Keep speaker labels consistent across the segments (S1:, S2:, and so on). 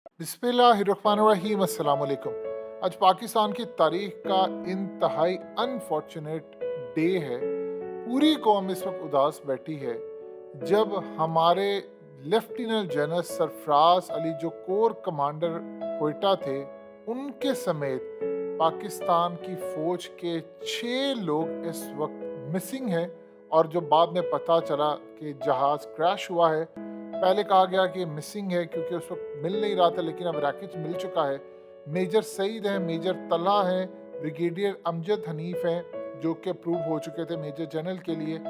S1: बिस्मिल्लाहिर्रहमानिर्रहीम अस्सलाम वालेकुम। आज पाकिस्तान की तारीख का इंतहाई अनफॉर्चुनेट डे है। पूरी कौम इस वक्त उदास बैठी है जब हमारे लेफ्टिनेंट जनरल सरफराज अली जो कोर कमांडर कोयटा थे, उनके समेत पाकिस्तान की फ़ौज के 6 लोग इस वक्त मिसिंग हैं। और जो बाद में पता चला कि जहाज़ क्रैश हुआ है, पहले कहा गया कि मिसिंग है क्योंकि उस वक्त मिल नहीं रहा था, लेकिन अब रैकेज मिल चुका है। मेजर सईद हैं, मेजर तला हैं, ब्रिगेडियर अमजद हनीफ हैं जो कि अप्रूव हो चुके थे मेजर जनरल के लिए।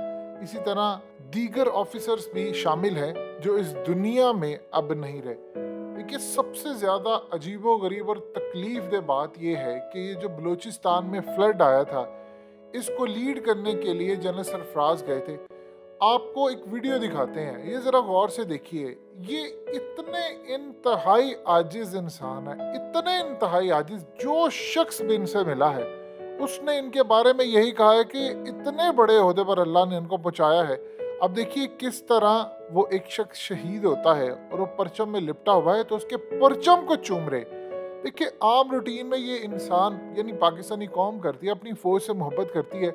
S1: इसी तरह दीगर ऑफिसर्स भी शामिल हैं जो इस दुनिया में अब नहीं रहे। देखिए, सबसे ज़्यादा अजीबो गरीब और तकलीफ दे बात यह है कि ये जो बलूचिस्तान में फ्लड आया था, इसको लीड करने के लिए जनरल सरफराज गए थे। आपको एक वीडियो दिखाते हैं, ये ज़रा गौर से देखिए। ये इतने इंतहाई आजिज़ इंसान है, इतने इंतहाई आजिज़। जो शख्स भी इनसे मिला है उसने इनके बारे में यही कहा है कि इतने बड़े ओहदे पर अल्लाह ने इनको पहुंचाया है। अब देखिए किस तरह वो एक शख्स शहीद होता है और वो परचम में लिपटा हुआ है तो उसके परचम को चूम रहे। देखिए, आम रूटीन में ये इंसान यानी पाकिस्तानी कौम करती है, अपनी फ़ौज से मोहब्बत करती है।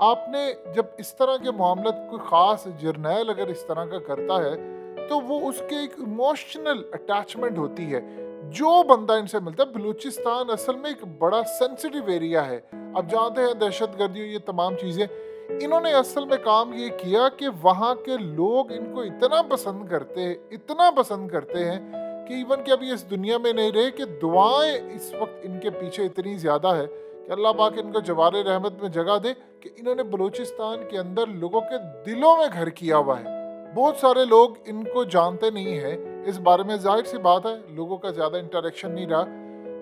S1: आपने जब इस तरह के मामलत कोई ख़ास जर्नैल अगर इस तरह का करता है तो वो उसके एक इमोशनल अटैचमेंट होती है। जो बंदा इनसे मिलता है, बलूचिस्तान असल में एक बड़ा सेंसिटिव एरिया है। अब जानते हैं दहशतगर्दी और ये तमाम चीज़ें, इन्होंने असल में काम ये किया कि वहाँ के लोग इनको इतना पसंद करते हैं, इतना पसंद करते हैं कि इवन कि अभी इस दुनिया में नहीं रहे, कि दुआएं इस वक्त इनके पीछे इतनी ज़्यादा है कि अल्लाह पाक इनको जवार रहमत में जगह दे कि इन्होंने बलूचिस्तान के अंदर लोगों के दिलों में घर किया हुआ है। बहुत सारे लोग इनको जानते नहीं हैं इस बारे में, जाहिर सी बात है लोगों का ज़्यादा इंटरेक्शन नहीं रहा।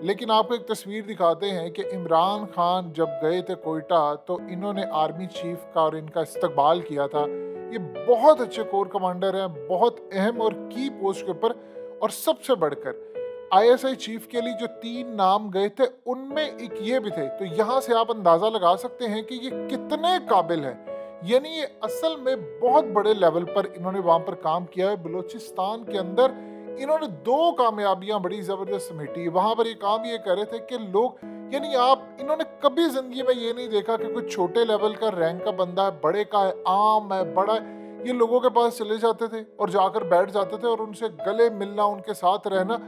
S1: लेकिन आपको एक तस्वीर दिखाते हैं कि इमरान खान जब गए थे कोयटा तो इन्होंने आर्मी चीफ का और इनका इस्तकबाल किया था। ये बहुत अच्छे कोर कमांडर हैं, बहुत अहम और की पोस्ट के ऊपर। और सबसे बढ़कर आईएसआई चीफ के लिए जो 3 नाम गए थे उनमें एक ये भी थे। तो यहाँ से आप अंदाजा लगा सकते हैं कि ये कितने काबिल हैं। यानी ये असल में बहुत बड़े लेवल पर इन्होंने वहां पर काम किया है। बलूचिस्तान के अंदर इन्होंने 2 कामयाबियां बड़ी जबरदस्त समेटी। वहां पर ये काम ये कर रहे थे कि लोग, यानी आप, इन्होंने कभी जिंदगी में ये नहीं देखा कि कोई छोटे लेवल का रैंक का बंदा है, बड़े का है, आम है, बड़ा है। ये लोगों के पास चले जाते थे और जाकर बैठ जाते थे और उनसे गले मिलना, उनके साथ रहना।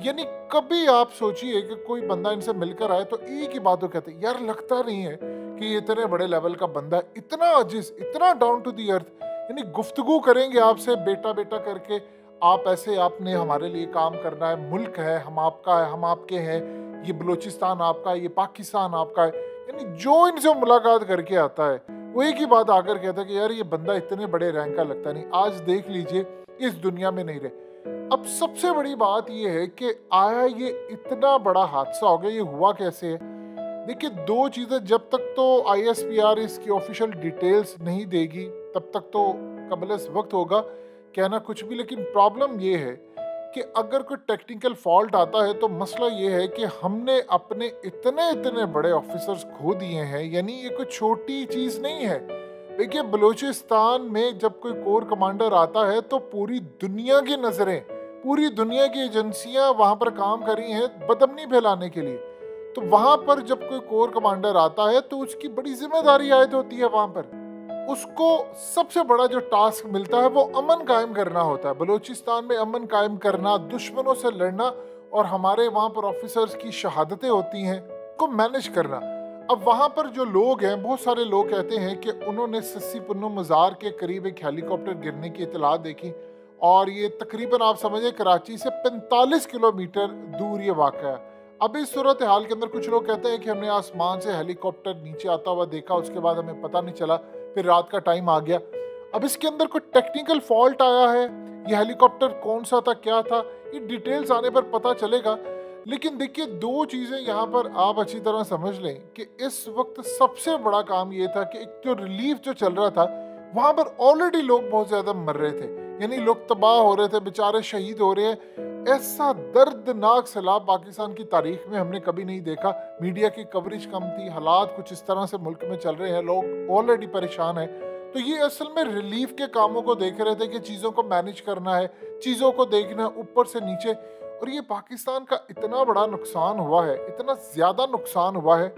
S1: यानी कभी आप सोचिए कि कोई बंदा इनसे मिलकर आए तो एक ही बात वो कहते, यार लगता नहीं है कि ये इतने बड़े लेवल का बंदा है, इतना अजीज, इतना डाउन टू दी अर्थ। यानी गुफ्तगू करेंगे आपसे बेटा बेटा करके, आप ऐसे, आपने हमारे लिए काम करना है, मुल्क है, हम आपका है, हम आपके हैं, ये बलूचिस्तान आपका है, ये पाकिस्तान आपका है। यानी जो इनसे मुलाकात करके आता है वो एक ही बात आकर कहता है कि यार ये बंदा इतने बड़े रैंक का लगता नहीं। आज देख लीजिए इस दुनिया में नहीं रहे। अब सबसे बड़ी बात यह है कि आया ये इतना बड़ा हादसा हो गया, ये हुआ कैसे है। देखिए, 2 चीज़ें, जब तक तो आईएसपीआर इसकी ऑफिशियल डिटेल्स नहीं देगी तब तक तो कबल वक्त होगा कहना कुछ भी। लेकिन प्रॉब्लम ये है कि अगर कोई टेक्निकल फॉल्ट आता है तो मसला ये है कि हमने अपने इतने इतने बड़े ऑफिसर्स खो दिए हैं। यानी ये कोई छोटी चीज़ नहीं है। देखिए, बलूचिस्तान में जब कोई कोर कमांडर आता है तो पूरी दुनिया की नज़रें, पूरी दुनिया की एजेंसियां वहां पर काम कर रही हैं बदमनी फैलाने के लिए। तो वहां पर जब कोई कोर कमांडर आता है तो उसकी बड़ी जिम्मेदारी आयद होती है। वहां पर उसको सबसे बड़ा जो टास्क मिलता है वो अमन कायम करना होता है। बलूचिस्तान में अमन कायम करना, दुश्मनों से लड़ना, और हमारे वहाँ पर ऑफिसर्स की शहादतें होती हैं को मैनेज करना। अब वहाँ पर जो लोग हैं, बहुत सारे लोग कहते हैं कि उन्होंने सस्सी पुन्नू मज़ार के करीब एक हेलीकॉप्टर गिरने की इतला देखी, और ये तकरीबन आप समझे कराची से 45 किलोमीटर दूर ये वाक़ा है। अब इस सूरत हाल के अंदर कुछ लोग कहते हैं कि हमने आसमान से हेलीकॉप्टर नीचे आता हुआ देखा, उसके बाद हमें पता नहीं चला, फिर रात का टाइम आ गया। अब इसके अंदर कोई टेक्निकल फॉल्ट आया है, ये हेलीकॉप्टर कौन सा था, क्या था, ये डिटेल्स आने पर पता चलेगा। लेकिन देखिए, 2 चीज़ें यहाँ पर आप अच्छी तरह समझ लें कि इस वक्त सबसे बड़ा काम ये था कि एक जो रिलीफ जो चल रहा था वहाँ पर ऑलरेडी लोग बहुत ज़्यादा मर रहे थे। यानी लोग तबाह हो रहे थे, बेचारे शहीद हो रहे हैं। ऐसा दर्दनाक सैलाब पाकिस्तान की तारीख में हमने कभी नहीं देखा। मीडिया की कवरेज कम थी, हालात कुछ इस तरह से मुल्क में चल रहे हैं, लोग ऑलरेडी परेशान हैं। तो ये असल में रिलीफ के कामों को देख रहे थे कि चीज़ों को मैनेज करना है, चीज़ों को देखना है ऊपर से नीचे। और ये पाकिस्तान का इतना बड़ा नुकसान हुआ है, इतना ज़्यादा नुकसान हुआ है।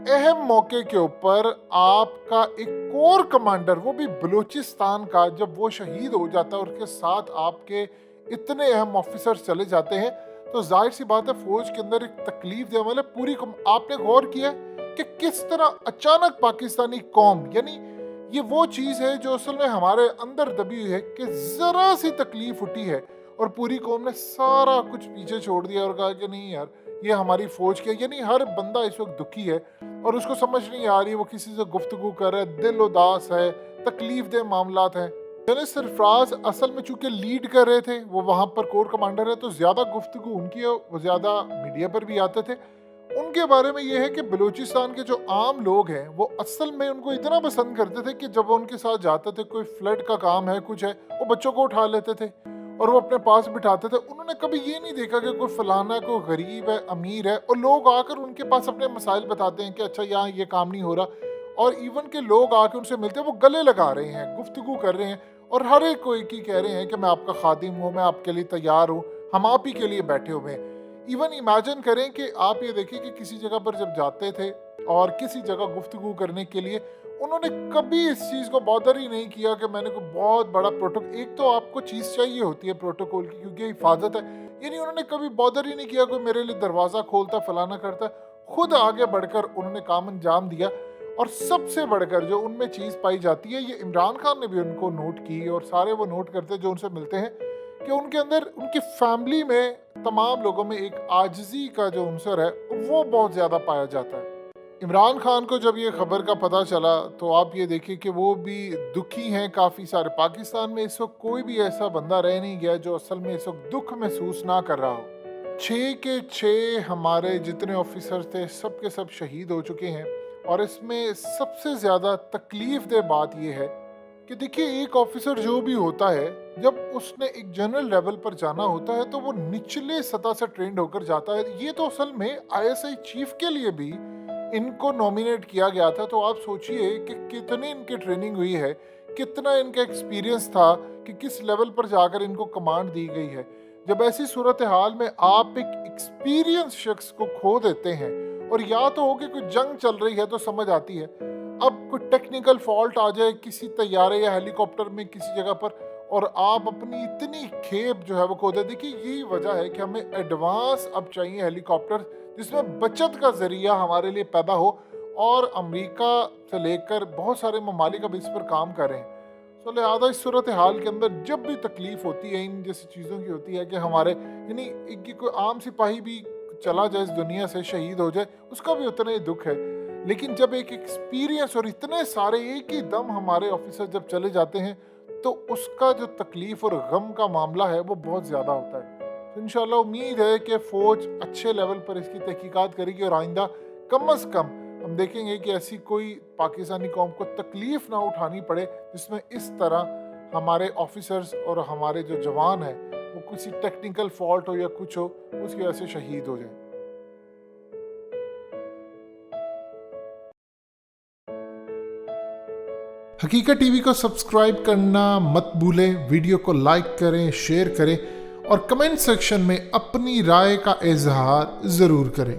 S1: अहम मौके के ऊपर आपका एक कोर कमांडर, वो भी बलूचिस्तान का, जब वो शहीद हो जाता है और उसके साथ आपके इतने अहम ऑफिसर्स चले जाते हैं, तो जाहिर सी बात है फौज के अंदर एक तकलीफ दे वाले पूरी आपने गौर किया कि किस तरह अचानक पाकिस्तानी कौम, यानी ये वो चीज़ है जो असल में हमारे अंदर दबी हुई है कि ज़रा सी तकलीफ उठी है और पूरी कौम ने सारा कुछ पीछे छोड़ दिया और कहा कि नहीं यार, ये हमारी फौज के, यानी हर बंदा इस वक्त दुखी है और उसको समझ नहीं आ रही, वो किसी से गुफ्तगू कर रहा है, दिल उदास है, तकलीफ दे मामलात हैं। जनरल सरफराज असल में चूंकि लीड कर रहे थे, वो वहाँ पर कोर कमांडर है, तो ज़्यादा गुफ्तगू उनकी है, वो ज़्यादा मीडिया पर भी आते थे। उनके बारे में ये है कि बलूचिस्तान के जो आम लोग हैं वो असल में उनको इतना पसंद करते थे कि जब वो उनके साथ जाते थे, कोई फ्लड का काम है, कुछ है, वो बच्चों को उठा लेते थे और वो अपने पास बिठाते थे। उन्होंने कभी ये नहीं देखा कि कोई फलाना, कोई गरीब है, अमीर है, और लोग आकर उनके पास अपने मसाइल बताते हैं कि अच्छा यहाँ ये काम नहीं हो रहा, और इवन के लोग आके उनसे मिलते हैं, वो गले लगा रहे हैं, गुफ्तगू कर रहे हैं और हर एक कोई की कह रहे हैं कि मैं आपका खादिम हूँ, मैं आपके लिए तैयार हूँ, हम आप ही के लिए बैठे हुए हैं। इवन इमेजिन करें कि आप ये देखिए कि किसी जगह पर जब जाते थे और किसी जगह गुफ्तगू करने के लिए, उन्होंने कभी इस चीज़ को बॉदर ही नहीं किया कि मैंने कोई बहुत बड़ा प्रोटोकॉल, एक तो आपको चीज़ चाहिए होती है प्रोटोकॉल की क्योंकि हिफाजत है, यानी उन्होंने कभी बॉदर ही नहीं किया कोई मेरे लिए दरवाज़ा खोलता, फलाना करता, खुद आगे बढ़कर उन्होंने काम अंजाम दिया। और सबसे बढ़कर जो उनमें चीज़ पाई जाती है, ये इमरान खान ने भी उनको नोट की और सारे वो नोट करते जो उनसे मिलते हैं, कि उनके अंदर, उनकी फैमिली में, तमाम लोगों में एक आजिज़ी का जो अंसर है वो बहुत ज़्यादा पाया जाता है। इमरान खान को जब ये खबर का पता चला तो आप ये देखिए कि वो भी दुखी हैं काफ़ी सारे। पाकिस्तान में इस वक्त कोई भी ऐसा बंदा रह नहीं गया जो असल में इस वक्त दुख महसूस ना कर रहा हो। 6 के 6 हमारे जितने ऑफिसर थे सब के सब शहीद हो चुके हैं, और इसमें सबसे ज़्यादा तकलीफ दे बात यह है कि देखिए, एक ऑफिसर जो भी होता है, जब उसने एक जनरल लेवल पर जाना होता है तो वो निचले सतह से ट्रेंड होकर जाता है। ये तो असल में आईएसआई चीफ के लिए भी इनको नॉमिनेट किया गया था, तो आप सोचिए कि कितनी इनकी ट्रेनिंग हुई है, कितना इनका एक्सपीरियंस था कि किस लेवल पर जाकर इनको कमांड दी गई है। जब ऐसी सूरत हाल में आप एक एक्सपीरियंस शख्स को खो देते हैं, और या तो हो कि कोई जंग चल रही है तो समझ आती है, अब कोई टेक्निकल फॉल्ट आ जाए किसी तैयारे या हेलीकॉप्टर में किसी जगह पर, और आप अपनी इतनी खेप जो है वो खो दे। देखिए, यही वजह है कि हमें एडवांस अब चाहिए हेलीकॉप्टर जिसमें बचत का जरिया हमारे लिए पैदा हो, और अमेरिका से लेकर बहुत सारे ममालिक अब इस पर काम कर रहे हैं। तो लिहाजा इस सूरत हाल के अंदर जब भी तकलीफ होती है, इन जैसी चीज़ों की होती है कि हमारे, यानी कोई आम सिपाही भी चला जाए इस दुनिया से, शहीद हो जाए, उसका भी उतना ही दुख है। लेकिन जब एक एक्सपीरियंस और इतने सारे एक ही दम हमारे ऑफिसर जब चले जाते हैं, तो उसका जो तकलीफ और गम का मामला है वो बहुत ज़्यादा होता है। तो इंशाल्लाह उम्मीद है कि फ़ौज अच्छे लेवल पर इसकी तहकीकात करेगी, और आइंदा कम अज़ कम हम देखेंगे कि ऐसी कोई पाकिस्तानी कौम को तकलीफ़ ना उठानी पड़े जिसमें इस तरह हमारे ऑफिसर्स और हमारे जो जवान हैं वो किसी टेक्निकल फॉल्ट हो या कुछ हो, उसकी वजह से शहीद हो जाए। हकीकत टीवी को सब्सक्राइब करना मत भूलें, वीडियो को लाइक करें, शेयर करें और कमेंट सेक्शन में अपनी राय का इजहार ज़रूर करें।